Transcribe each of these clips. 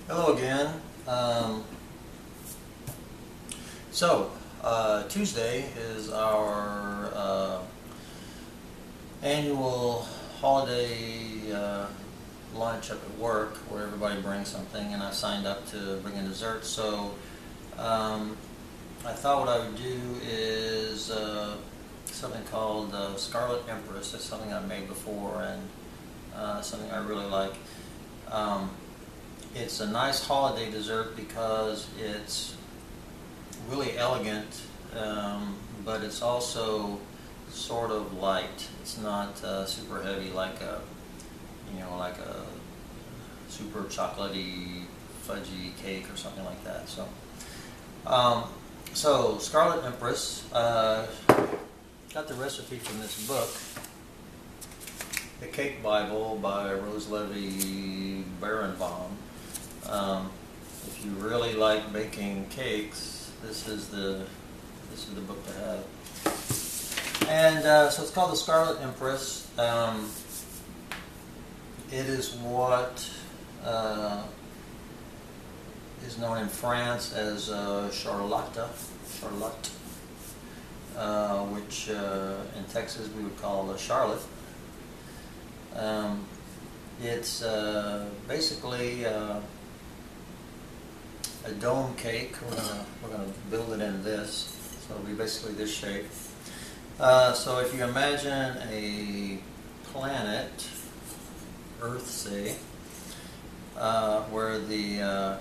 Hello again. Tuesday is our annual holiday lunch up at work where everybody brings something, and I signed up to bring a dessert. So I thought what I would do is something called Scarlet Empress. That's something I've made before and something I really like. It's a nice holiday dessert because it's really elegant, but it's also sort of light. It's not super heavy like a super chocolatey, fudgy cake or something like that. So Scarlet Empress, got the recipe from this book, The Cake Bible by Rose Levy Barenbaum. If you really like baking cakes, this is the book to have. And so it's called the Scarlet Empress. It is what is known in France as Charlotte, which in Texas we would call Charlotte. It's basically a dome cake. We're gonna build it in this, so it'll be basically this shape. So if you imagine a planet, Earth, say, where the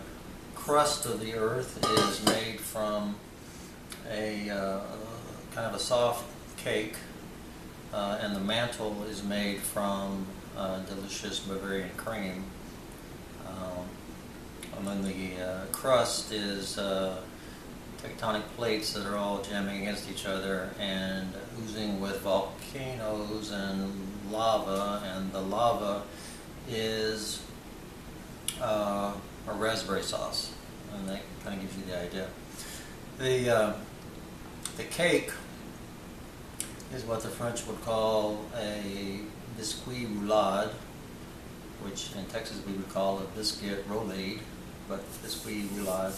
crust of the Earth is made from a kind of a soft cake, and the mantle is made from delicious Bavarian cream. And then the crust is tectonic plates that are all jamming against each other and oozing with volcanoes and the lava is a raspberry sauce, and that kind of gives you the idea. The cake is what the French would call a biscuit roulade, which in Texas we would call a biscuit roulade, but biscuit roulade.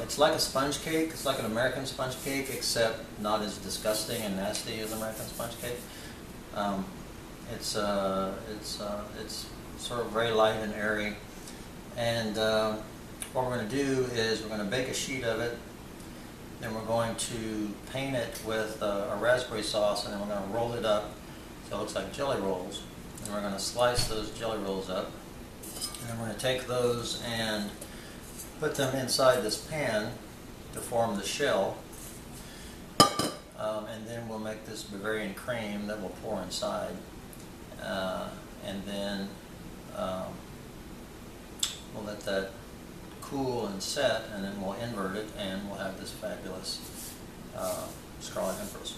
It's like a sponge cake. It's like an American sponge cake, except not as disgusting and nasty as American sponge cake. It's sort of very light and airy. And what we're going to do is we're going to bake a sheet of it. Then we're going to paint it with a raspberry sauce, and then we're going to roll it up so it looks like jelly rolls. And we're going to slice those jelly rolls up. And then we're going to take those and put them inside this pan to form the shell. And then we'll make this Bavarian cream that we'll pour inside. And then we'll let that cool and set, and then we'll invert it, and we'll have this fabulous Scarlet Empress.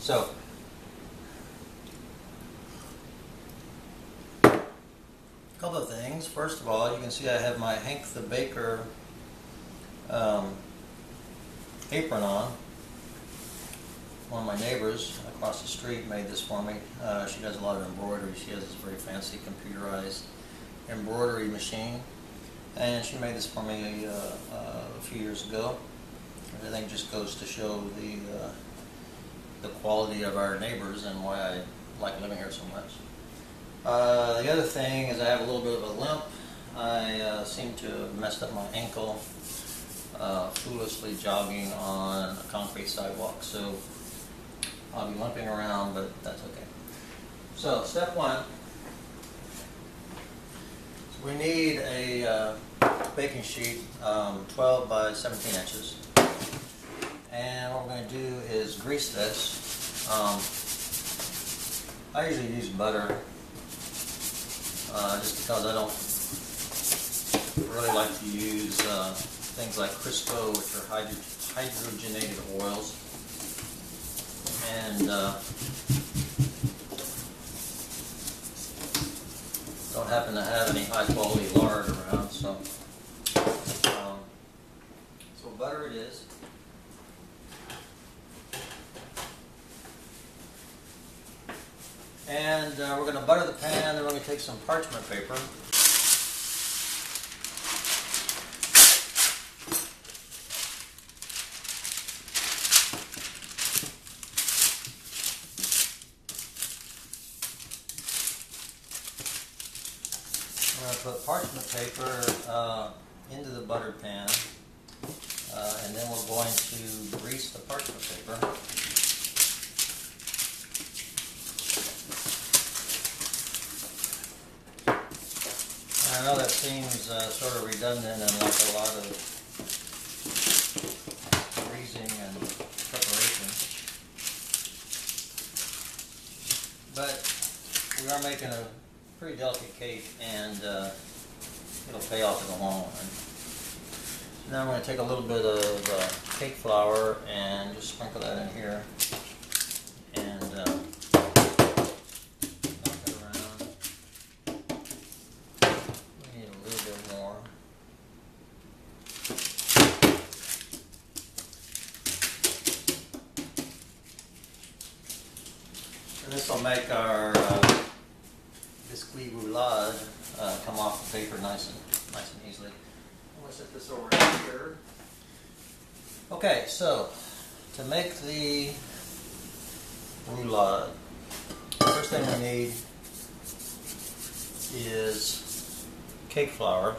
So, a couple of things. First of all, you can see I have my Hank the Baker apron on. One of my neighbors across the street made this for me. She does a lot of embroidery. She has this very fancy computerized embroidery machine, and she made this for me a few years ago. I think it just goes to show the quality of our neighbors and why I like living here so much. The other thing is I have a little bit of a limp. I seem to have messed up my ankle foolishly jogging on a concrete sidewalk, so I'll be limping around, but that's okay. So step one, we need a baking sheet 12 by 17 inches, and what we're going to do is grease this. I usually use butter just because I don't really like to use things like Crisco, which are hydrogenated oils, and don't happen to have any high quality lard around, so butter it is. And we're going to butter the pan, then we're going to take some parchment paper. I'm going to put parchment paper into the buttered pan, and then we're going to grease the parchment paper. I know that seems sort of redundant and like a lot of greasing and preparation, but we are making a pretty delicate cake, and it'll pay off in the long run. So now I'm going to take a little bit of cake flour and just sprinkle that in here, and knock it around. We need a little bit more. And this will make our biscuit roulade come off the paper nice and easily. I'm going to set this over here. Okay, so to make the roulade, the first thing we need is cake flour.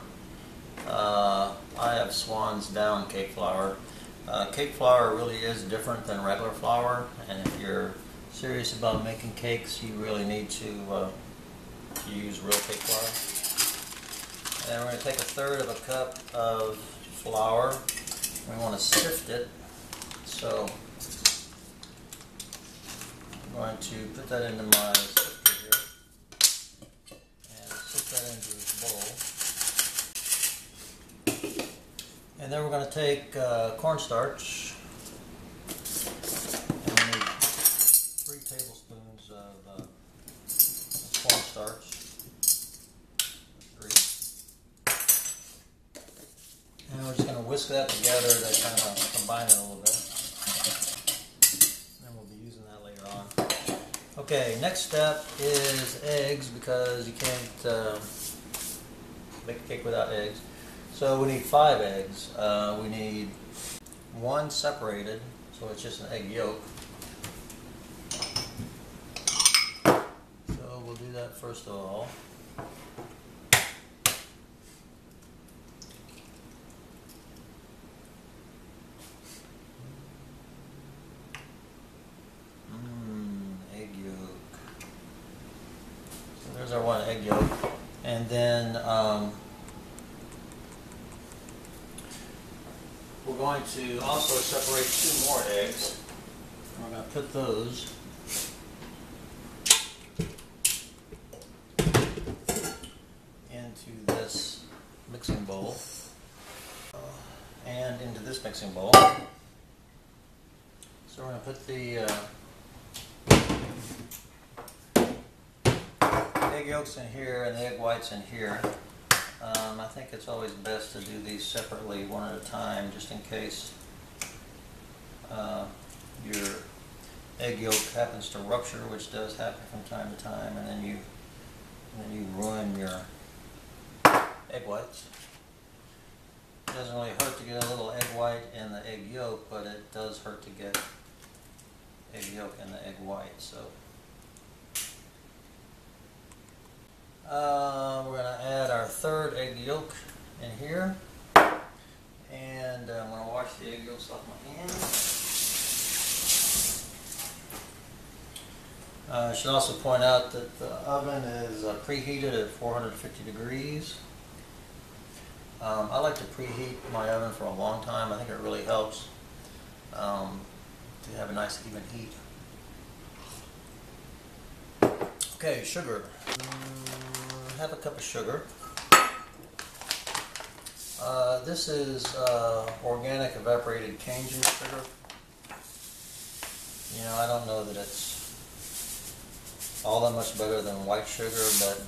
I have Swan's Down cake flour. Cake flour really is different than regular flour, and if you're serious about making cakes, you really need to use real cake flour. And we're going to take 1/3 cup of flour. We want to sift it, so I'm going to put that into my sifter here and sift that into this bowl. And then we're going to take cornstarch, and we need 3 tablespoons of cornstarch. 3. And we're just going to whisk that together to kind of combine it a little bit. And we'll be using that later on. Okay, next step is eggs, because you can't make a cake without eggs. So we need 5 eggs. We need 1 separated, so it's just an egg yolk. So we'll do that first of all. Egg yolk. So there's our 1 egg yolk. And then we're going to also separate 2 more eggs. We're going to put those into this mixing bowl and into this mixing bowl. So we're going to put the egg yolks in here and the egg whites in here. I think it's always best to do these separately, one at a time, just in case your egg yolk happens to rupture, which does happen from time to time, and then you ruin your egg whites. It doesn't really hurt to get a little egg white in the egg yolk, but it does hurt to get egg yolk in the egg white. So we're going to add our 3rd egg yolk in here, and I'm going to wash the egg yolks off my hands. I should also point out that the oven is preheated at 450 degrees. I like to preheat my oven for a long time. I think it really helps to have a nice even heat. Okay, sugar. Half a cup of sugar. This is organic evaporated cane juice sugar. You know, I don't know that it's all that much better than white sugar, but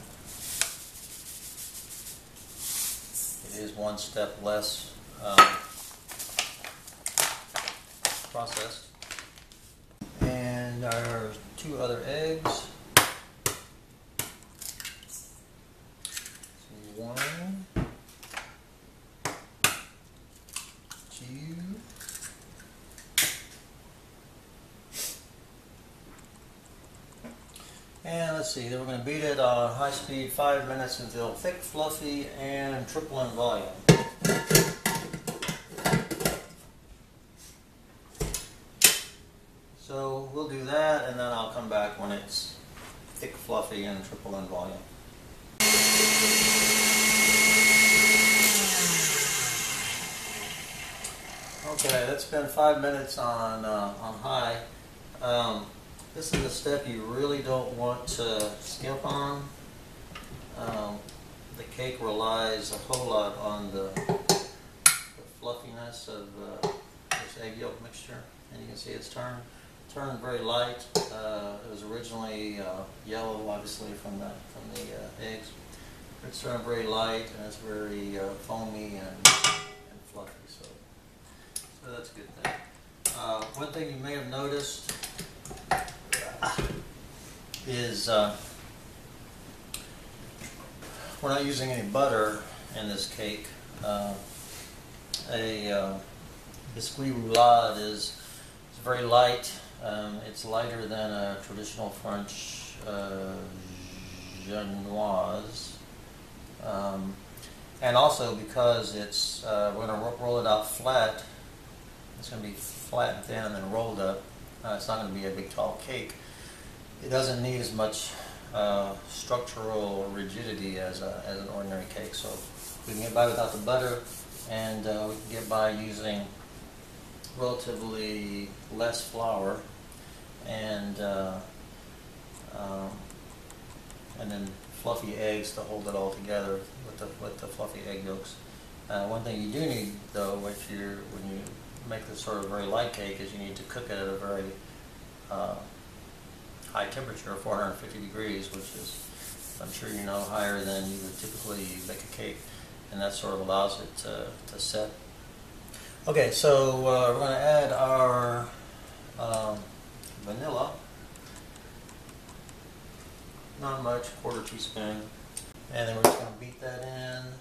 it is 1 step less processed. And our 2 other eggs. 1, 2, and let's let's see, then we're going to beat it on high speed 5 minutes until thick, fluffy, and triple in volume. So we'll do that, and then I'll come back when it's thick, fluffy, and triple in volume. Okay, that's been 5 minutes on high. This is a step you really don't want to skip on. The cake relies a whole lot on the fluffiness of this egg yolk mixture, and you can see it's turned very light. It was originally yellow, obviously, from the eggs. It's turned very light, and it's very foamy and fluffy. So that's a good thing. One thing you may have noticed is we're not using any butter in this cake. Biscuit roulade is very light. It's lighter than a traditional French genoise. And also because it's we're going to roll it out flat. It's going to be flat and thin and then rolled up. It's not going to be a big tall cake. It doesn't need as much structural rigidity as an ordinary cake. So we can get by without the butter, and we can get by using relatively less flour and then fluffy eggs to hold it all together with the fluffy egg yolks. One thing you do need, though, when you make this sort of very light cake, is you need to cook it at a very high temperature of 450 degrees, which is, I'm sure you know, higher than you would typically bake a cake, and that sort of allows it to set. Okay, so we're going to add our vanilla. Not much, 1/4 teaspoon, and then we're just going to beat that in.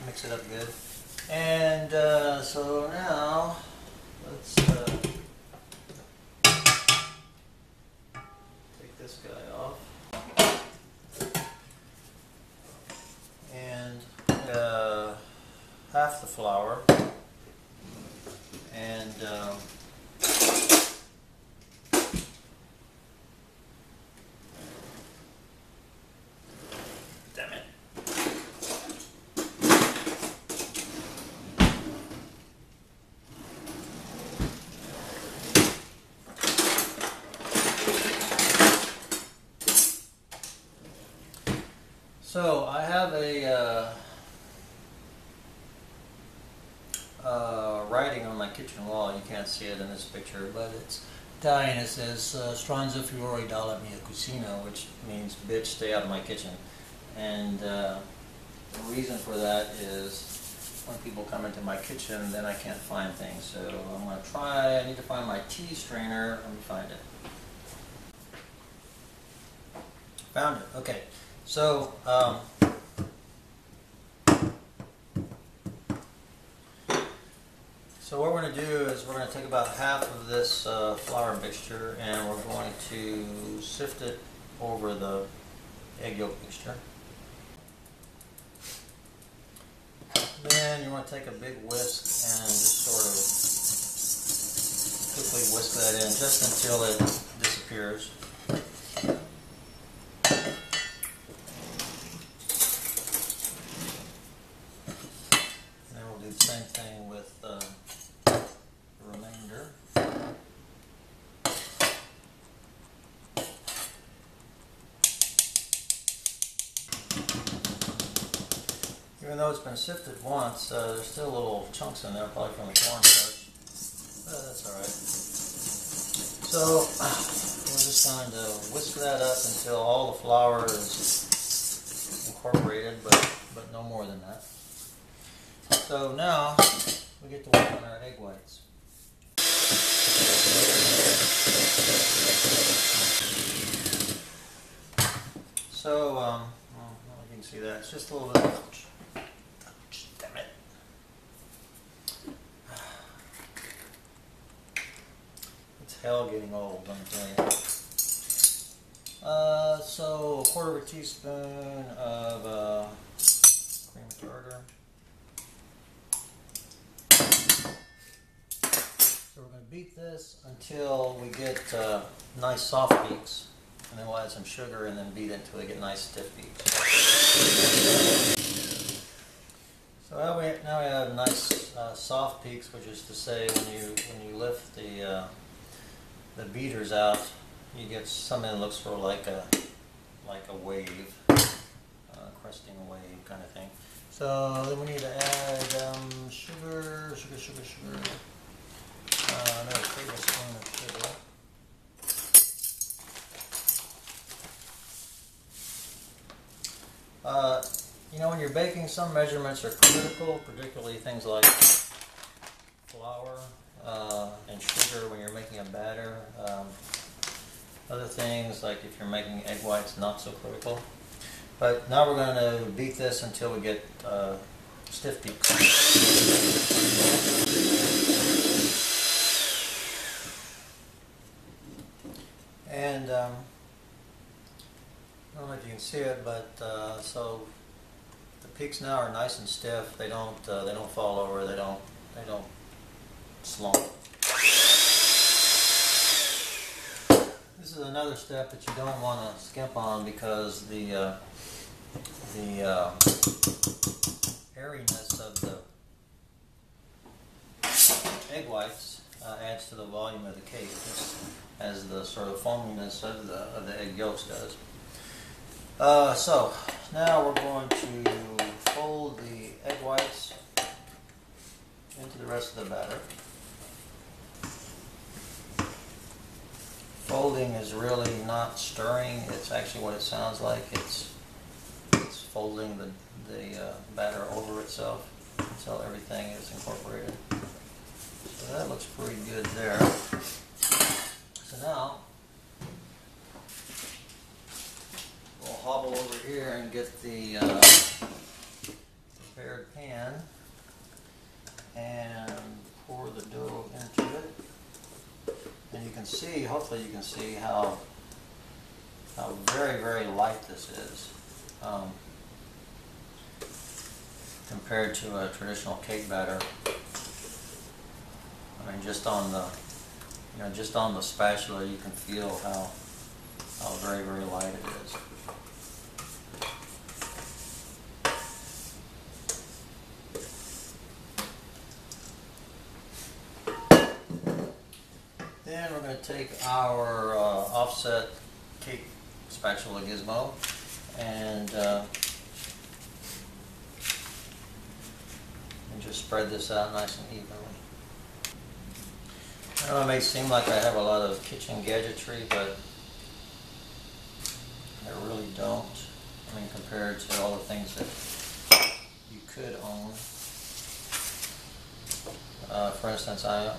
Mix it up good. And so now let's take this guy off. And half the flour. And damn it. So I have a writing on my kitchen wall. You can't see it in this picture, but it's Italian. It says "Stronzo fuori dalla mia cucina," which means "Bitch, stay out of my kitchen." And the reason for that is when people come into my kitchen, then I can't find things. So I'm going to try. I need to find my tea strainer. Let me find it. Found it. Okay. So, what we're going to do is we're going to take about half of this flour mixture, and we're going to sift it over the egg yolk mixture. Then you want to take a big whisk and just sort of quickly whisk that in just until it disappears. Same thing with the remainder. Even though it's been sifted once, there's still little chunks in there, probably from the cornstarch. But that's alright. So we're just going to whisk that up until all the flour is incorporated, but no more than that. So now we get to work on our egg whites. So, well, you can see that it's just a little bit of damn it. hell getting old, let me tell you. So a quarter of a teaspoon of cream tartar. So we're going to beat this until we get nice soft peaks, and then we'll add some sugar and then beat it until we get nice stiff peaks. So now we have nice soft peaks, which is to say when you lift the beaters out, you get something that looks sort of like a wave, cresting a wave kind of thing. So then we need to add sugar. Another tablespoon of sugar. You know, when you're baking, some measurements are critical, particularly things like flour and sugar when you're making a batter. Other things, like if you're making egg whites, not so critical. But now we're going to beat this until we get stiff peaks. And I don't know if you can see it, but so the peaks now are nice and stiff. They don't fall over. They don't slump. This is another step that you don't want to skimp on, because the airiness of the egg whites adds to the volume of the cake, just as the sort of foaminess of the egg yolks does. So now we're going to fold the egg whites into the rest of the batter. Folding is really not stirring. It's actually what it sounds like. It's folding the batter over itself until everything is incorporated. So that looks pretty good there. So now we'll hobble over here and get the prepared pan and pour the dough into it. And you can see, hopefully you can see how very, very light this is compared to a traditional cake batter. I mean, just on the spatula, you can feel how very, very light it is. Then we're going to take our offset cake spatula gizmo and just spread this out nice and evenly. I know it may seem like I have a lot of kitchen gadgetry, but I really don't. I mean, compared to all the things that you could own. For instance, I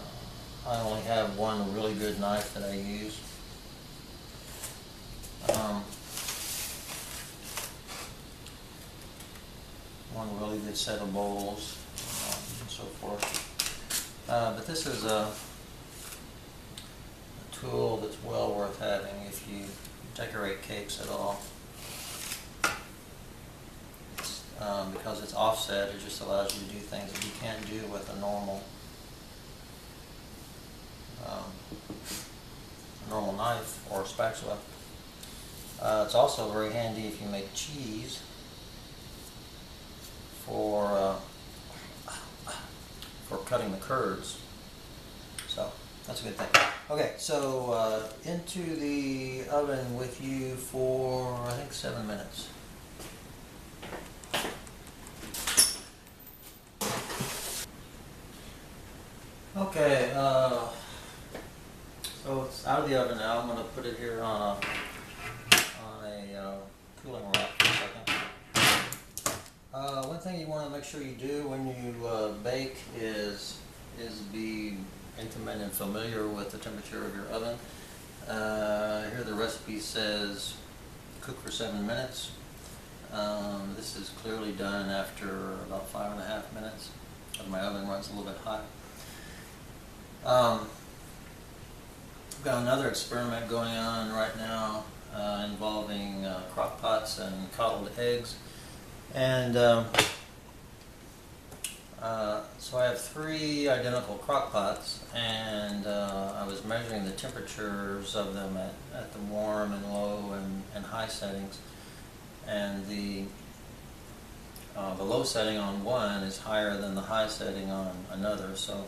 only have one really good knife that I use. One really good set of bowls, and so forth. But this is a tool that's well worth having if you decorate cakes at all. Because it's offset, it just allows you to do things that you can't do with a normal knife or spatula. It's also very handy if you make cheese for cutting the curds. So that's a good thing. Okay, so into the oven with you for I think 7 minutes. Okay, so it's out of the oven now. I'm going to put it here on a cooling rack for a second. One thing you want to make sure you do when you bake is be intimate and familiar with the temperature of your oven. Here the recipe says cook for 7 minutes. This is clearly done after about 5.5 minutes, because my oven runs a little bit hot. I've got another experiment going on right now involving crock pots and coddled eggs. And so I have 3 identical crock pots, and I was measuring the temperatures of them at the warm and low and high settings. And the low setting on one is higher than the high setting on another, so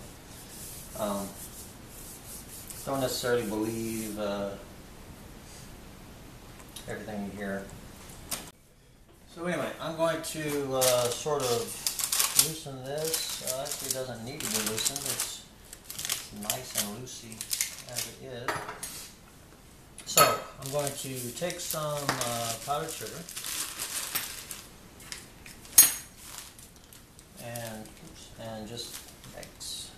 don't necessarily believe everything you hear. So anyway, I'm going to sort of loosen this. Actually, it doesn't need to be loosened. It's nice and loosey as it is. So I'm going to take some powdered sugar and just mix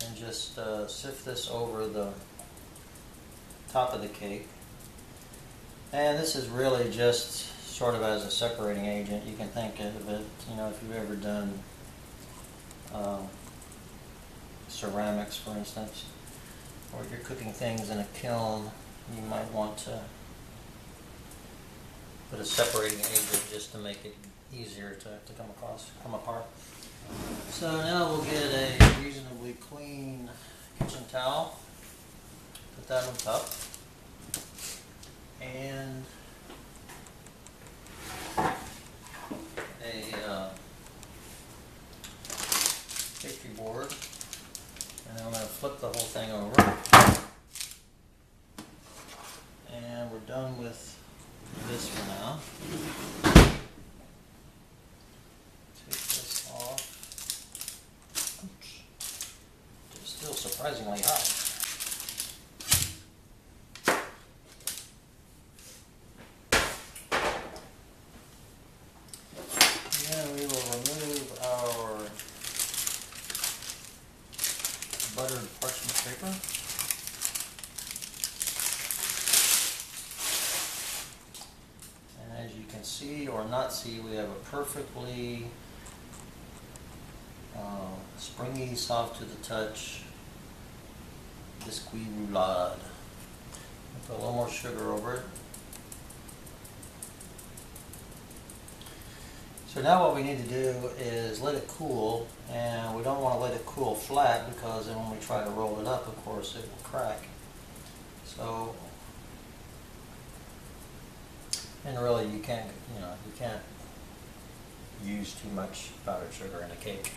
and just sift this over the top of the cake. And this is really just sort of as a separating agent. You can think of it, you know, if you've ever done ceramics, for instance, or you're cooking things in a kiln, you might want to put a separating agent just to make it easier to come apart. So now we'll get a reasonably clean kitchen towel, put that on top, and a pastry board, and then I'm going to flip the whole thing over, and we're done with this for now. Take this off. Oops. It's still surprisingly hot. Then we will remove our buttered parchment paper. And as you can see or not see, we have a perfectly springy, soft to the touch biscuit roulade. Put a little more sugar over it. So now what we need to do is let it cool, and we don't want to let it cool flat because then when we try to roll it up, of course, it will crack. So, and really you can't use too much powdered sugar in a cake.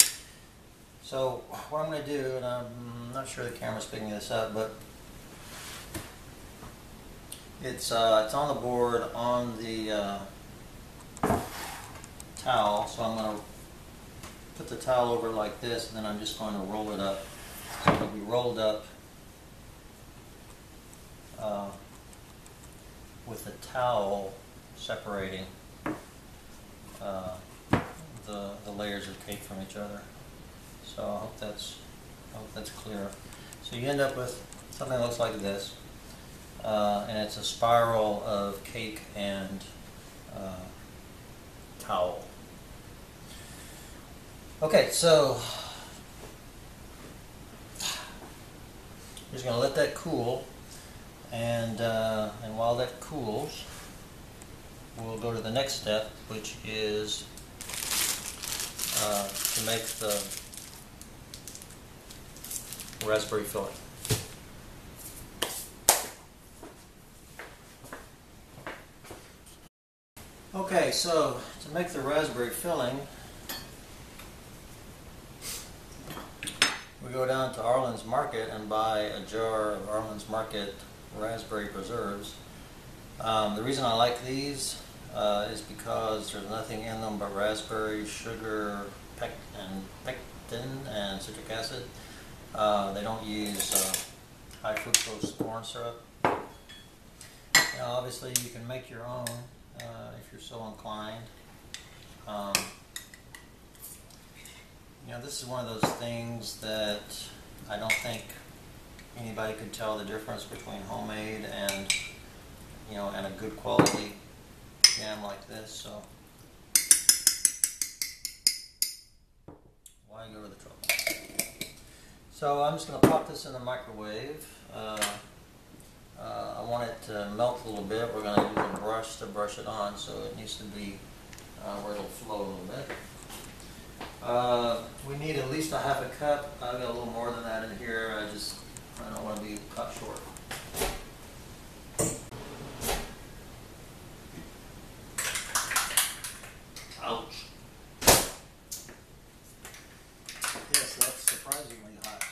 So what I'm going to do, and I'm not sure the camera's picking this up, but it's on the board on the towel, so I'm going to put the towel over like this, and then I'm just going to roll it up. So it'll be rolled up with the towel separating the layers of cake from each other. So I hope that's clear. So you end up with something that looks like this, and it's a spiral of cake and towel. Okay, so we're just going to let that cool, and while that cools, we'll go to the next step, which is to make the raspberry filling. Okay, so to make the raspberry filling, we go down to Arlen's Market and buy a jar of Arlen's Market raspberry preserves. The reason I like these is because there's nothing in them but raspberry, sugar, pectin, and citric acid. They don't use high fructose corn syrup. Now, obviously, you can make your own if you're so inclined. You know, this is one of those things that I don't think anybody could tell the difference between homemade and, you know, and a good quality jam like this. So why go to the trouble? So I'm just going to pop this in the microwave. I want it to melt a little bit. We're going to use a brush to brush it on, so it needs to be where it'll flow a little bit. We need at least a half a cup. I've got a little more than that in here. I don't want to be cut short. Ouch. Yes, that's surprisingly hot.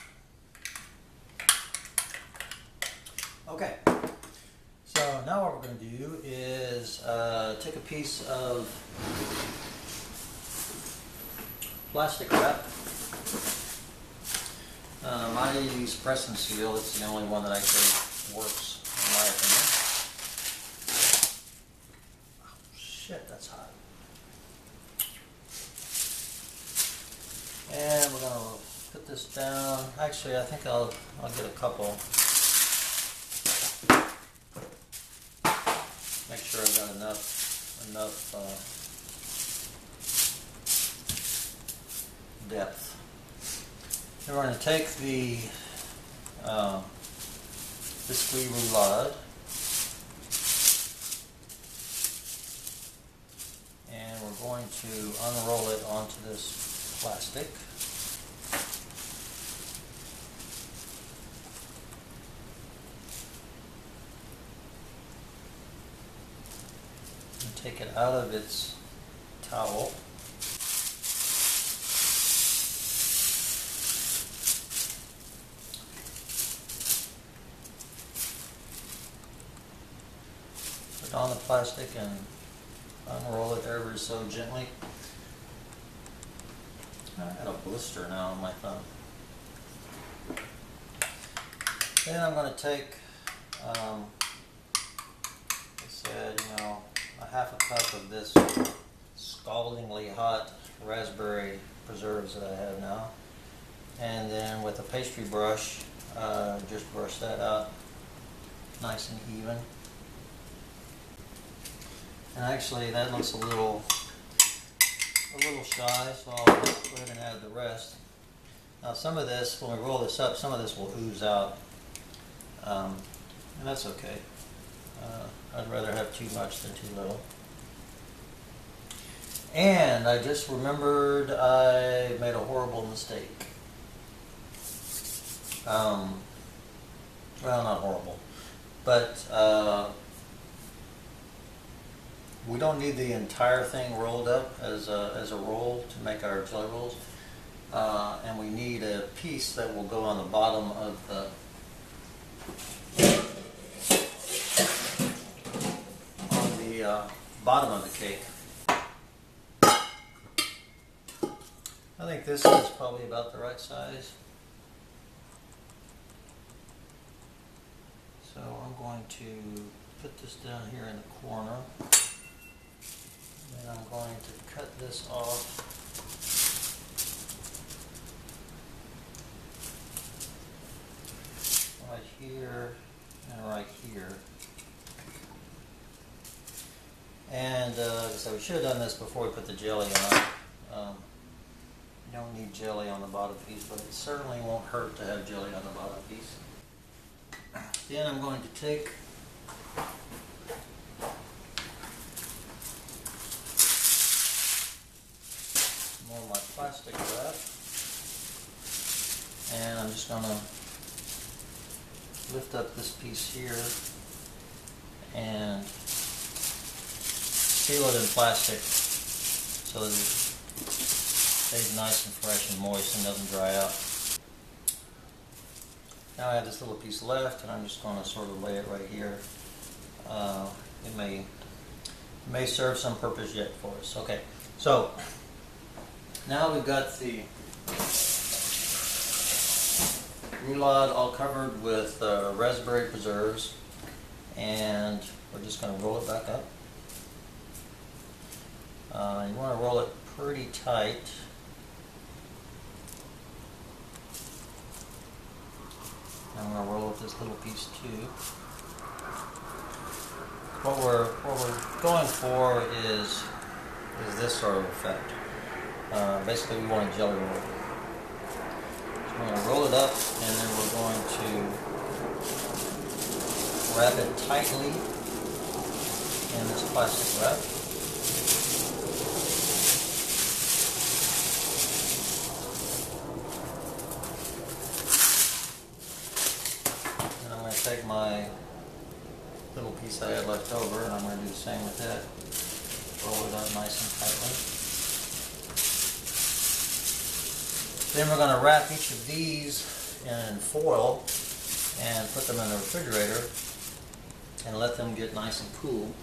Okay, so now what we're going to do is take a piece of plastic wrap. I use press and seal. It's the only one that actually works, in my opinion. Oh, shit, that's hot. And we're going to put this down. Actually, I think I'll get a couple. Make sure I've got enough depth. Then we're going to take the biscuit roulade and we're going to unroll it onto this plastic. And take it out of its towel. Put it on the plastic and unroll it ever so gently. I got a blister now on my thumb. Then I'm going to take, I said, a half a cup of this scaldingly hot raspberry preserves that I have now. And then with a pastry brush, just brush that out nice and even. And actually that looks a little shy, so I'll go ahead and add the rest. Now some of this, when we roll this up, some of this will ooze out. And that's okay. I'd rather have too much than too little. And I just remembered I made a horrible mistake. Well, not horrible, but we don't need the entire thing rolled up as a roll to make our jelly rolls, and we need a piece that will go on the bottom of the bottom of the cake. I think this is probably about the right size. So I'm going to put this down here in the corner. And I'm going to cut this off. Right here and right here. And so we should have done this before we put the jelly on. You don't need jelly on the bottom piece, but it certainly won't hurt to have jelly on the bottom piece. Then I'm going to take more of my plastic wrap, and I'm just going to lift up this piece here and seal it in plastic so that it stays nice and fresh and moist and doesn't dry out. Now I have this little piece left, and I'm just going to sort of lay it right here. It may serve some purpose yet for us. Okay, so now we've got the roulade all covered with raspberry preserves, and we're just going to roll it back up. You want to roll it pretty tight. I'm going to roll with this little piece too. What we're going for is this sort of effect. Basically, we want a jelly roll. So We're going to roll it up, and then we're going to wrap it tightly in this plastic wrap. And I'm going to take my little piece I had left over, and I'm going to do the same with it. Roll it up nice and tightly. Then we're going to wrap each of these in foil and put them in the refrigerator and let them get nice and cool.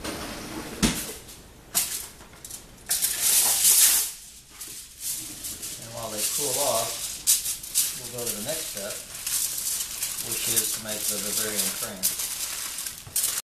And while they cool off, we'll go to the next step, which is to make the Bavarian cream.